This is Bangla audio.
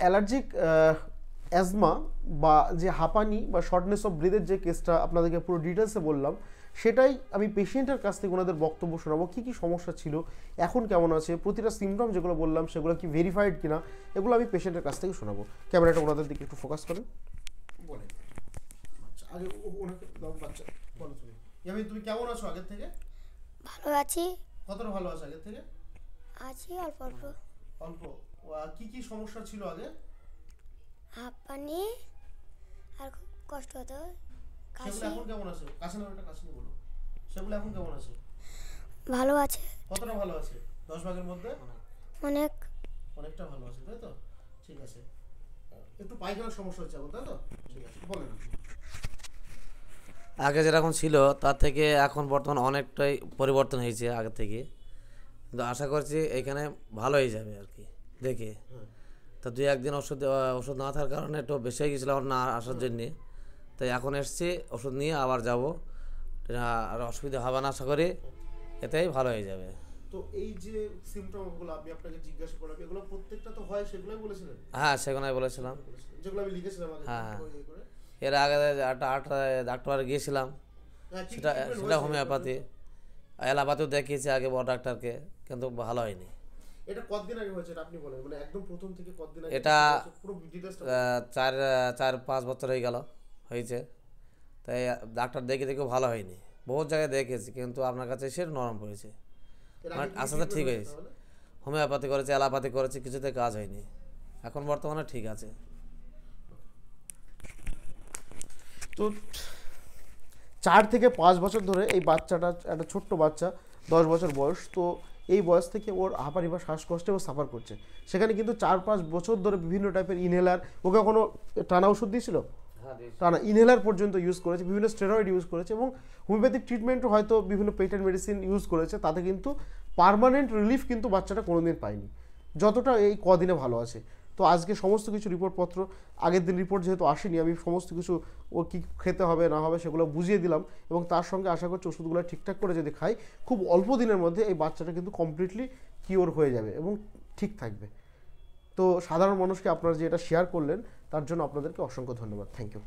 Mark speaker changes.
Speaker 1: অ্যালার্জিক অ্যাজমা বা যে হাঁপানি বা শর্টনেস অফ ব্রিথের যে কেসটা আপনাদেরকে পুরো ডিটেলসে বললাম, সেটাই আমি পেশেন্টের কাছ থেকে ওনাদের বক্তব্য শোনাবো, কী কী সমস্যা ছিল, এখন কেমন আছে, প্রতিটা সিমটম যেগুলো বললাম সেগুলো কি ভেরিফাইড কিনা, এগুলো আমি পেশেন্টের কাছ থেকে শোনাবো। ক্যামেরাটা ওনাদের দিকে একটু ফোকাস করেন। বলেন আচ্ছা, আগে ওনাকে দাও বাচ্চা, বলো তুমি ইয়ামিন, তুমি কেমন আছো আগের থেকে?
Speaker 2: ভালো আছি।
Speaker 1: কতটা ভালো আছো আগের থেকে?
Speaker 2: আছি অল্প অল্প।
Speaker 1: অল্প। কি কি সমস্যা ছিল আগে?
Speaker 2: হাঁপানি আর খুব কষ্ট হতো,
Speaker 1: সেগুলো
Speaker 2: কাশি।
Speaker 1: এখন কেমন আছে? কাছে না, ওটা কাছে নিয়ে বলো। সেগুলো এখন কেমন আছে?
Speaker 2: ভালো আছে,
Speaker 1: কতটা ভালো আছে? 10 ভাগের মধ্যে
Speaker 2: অনেক।
Speaker 1: অনেকটা ভালো আছে, তাই তো? ঠিক আছে। একটু পায়খানার সমস্যা হচ্ছে এখন, তাই তো? ঠিক আছে, বলেন।
Speaker 3: আগে যেরকম ছিল তার থেকে এখন বর্তমান অনেকটাই পরিবর্তন হয়েছে আগে থেকে, কিন্তু আশা করছি এখানে ভালো হয়ে যাবে আর কি দেখে। তা 2-1 দিন ওষুধ না থাকার কারণে একটু বেশি হয়ে গেছিলো আমার না আসার জন্যে, তাই এখন এসছি ওষুধ নিয়ে আবার যাব, আর অসুবিধা হবে না আশা করি, এতেই ভালো হয়ে যাবে।
Speaker 1: তো এই যে সিমটমগুলো আমি আপনাকে জিজ্ঞাসা করলাম, এগুলো প্রত্যেকটা তো হয় সেগুলোই বলেছিলেন?
Speaker 3: হ্যাঁ, সেগুলোই বলেছিলাম।
Speaker 1: যেগুলো আমি লিখেছিলাম আগে।
Speaker 3: হ্যাঁ,
Speaker 1: করে
Speaker 3: এর আগে ডাক্তার গিয়েছিলাম, সেটা হোমিওপ্যাথি, এলাপাতিও দেখিয়েছি আগে বড় ডাক্তারকে, কিন্তু ভালো হয়নি।
Speaker 1: এটা কতদিন আগে হয়েছে এটা আপনি বলেন, মানে একদম প্রথম থেকে কতদিন আগে?
Speaker 3: এটা
Speaker 1: পুরো ডিটেইলসটা
Speaker 3: 4-5 বছর হয়ে গেল হয়েছে, তাই ডাক্তার দেখে ভালো হয়নি। বহুত জায়গায় দেখেছি, কিন্তু আপনার কাছে এসে নরম পড়েছে, আস্তে আস্তে ঠিক হয়েছে। হোমিওপ্যাথি করেছে, অ্যালোপ্যাথি করেছে, কিছুতে কাজ হয়নি, এখন বর্তমানে ঠিক আছে।
Speaker 1: তো 4 থেকে 5 বছর ধরে এই বাচ্চাটা, একটা ছোট্ট বাচ্চা, 10 বছর বয়স, তো এই বয়স থেকে ওর হাঁপানি বা শ্বাসকষ্টে ও সাফার করছে। সেখানে কিন্তু 4-5 বছর ধরে বিভিন্ন টাইপের ইনহেলার, ওকে কোনো টানা ওষুধ দিয়েছিল, টানা ইনহেলার পর্যন্ত ইউজ করেছে, বিভিন্ন স্টেরয়েড ইউজ করেছে, এবং হোমিওপ্যাথিক ট্রিটমেন্টও হয়তো বিভিন্ন পেটেন্ট মেডিসিন ইউজ করেছে, তাতে কিন্তু পার্মানেন্ট রিলিফ কিন্তু বাচ্চাটা কোনোদিন পায়নি, যতটা এই কদিনে ভালো আছে। তো আজকে সমস্ত কিছু রিপোর্টপত্র, আগের দিন রিপোর্ট যেহেতু আসেনি, আমি সমস্ত কিছু ও কী খেতে হবে না হবে সেগুলো বুঝিয়ে দিলাম, এবং তার সঙ্গে আশা করছি ওষুধগুলো ঠিকঠাক করে যদি খাই, খুব অল্প দিনের মধ্যে এই বাচ্চাটা কিন্তু কমপ্লিটলি কিওর হয়ে যাবে এবং ঠিক থাকবে। তো সাধারণ মানুষকে আপনারা যে এটা শেয়ার করলেন তার জন্য আপনাদেরকে অসংখ্য ধন্যবাদ। Thank you.